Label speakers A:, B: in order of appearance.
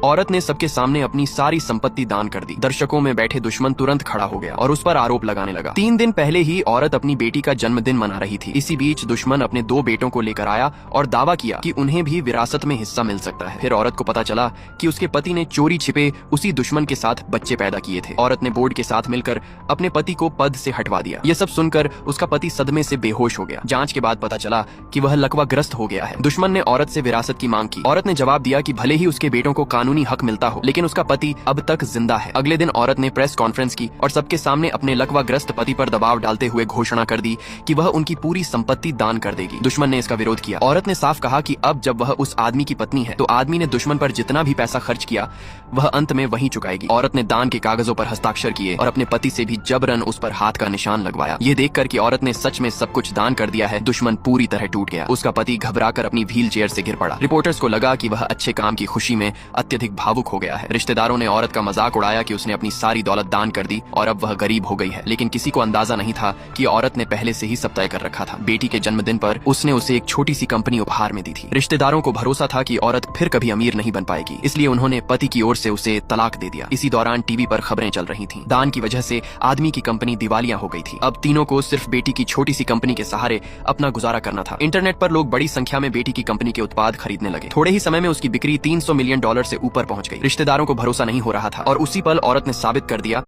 A: औरत ने सबके सामने अपनी सारी संपत्ति दान कर दी। दर्शकों में बैठे दुश्मन तुरंत खड़ा हो गया और उस पर आरोप लगाने लगा। 3 दिन पहले ही औरत अपनी बेटी का जन्मदिन मना रही थी। इसी बीच दुश्मन अपने 2 बेटों को लेकर आया और दावा किया कि उन्हें भी विरासत में हिस्सा मिल सकता है। फिर औरत को पता चला कि उसके पति ने चोरी छिपे उसी दुश्मन के साथ बच्चे पैदा किए थे। औरत ने बोर्ड के साथ मिलकर अपने पति को पद से हटवा दिया। यह सब सुनकर उसका पति सदमे से बेहोश हो गया। जांच के बाद पता चला कि वह लकवाग्रस्त हो गया है। दुश्मन ने औरत से विरासत की मांग की। औरत ने जवाब दिया कि भले ही उसके बेटों को कानूनी हक मिलता हो, लेकिन उसका पति अब तक जिंदा है। अगले दिन औरत ने प्रेस कॉन्फ्रेंस की और सबके सामने अपने लकवाग्रस्त पति पर दबाव डालते हुए घोषणा कर दी कि वह उनकी पूरी संपत्ति दान कर देगी। दुश्मन ने इसका विरोध किया। औरत ने साफ कहा कि अब जब वह उस आदमी की पत्नी है तो आदमी ने दुश्मन पर जितना भी पैसा खर्च किया वह अंत में वही चुकाएगी। औरत ने दान के कागजों पर हस्ताक्षर किए और अपने पति से भी जबरन उस पर हाथ का निशान लगवाया। ये देखकर कि औरत ने सच में सब कुछ दान कर दिया है, दुश्मन पूरी तरह टूट गया। उसका पति घबराकर अपनी व्हील चेयर से गिर पड़ा। रिपोर्टर्स को लगा कि वह अच्छे काम की खुशी में अत्यधिक भावुक हो गया है। रिश्तेदारों ने औरत का मजाक उड़ाया कि उसने अपनी सारी दौलत दान कर दी और अब वह गरीब हो गई है। लेकिन किसी को अंदाजा नहीं था कि औरत ने पहले से ही सब तय कर रखा था। बेटी के जन्मदिन पर उसने उसे एक छोटी सी कंपनी उपहार में दी थी। रिश्तेदारों को भरोसा था कि औरत फिर कभी अमीर नहीं बन पाएगी, इसलिए उन्होंने पति की ओर से उसे तलाक दे दिया। इसी दौरान टीवी पर खबरें चल रही थीं। दान की वजह से आदमी की कंपनी दिवालिया हो गई थी। अब तीनों को सिर्फ बेटी की छोटी सी कंपनी के सहारे अपना गुजारा करना था। इंटरनेट पर लोग बड़ी संख्या में बेटी की कंपनी के उत्पाद खरीदने लगे। थोड़े ही समय में उसकी बिक्री $300 मिलियन से ऊपर पहुंच गई। रिश्तेदारों को भरोसा नहीं हो रहा था और उसी पल औरत ने साबित कर दिया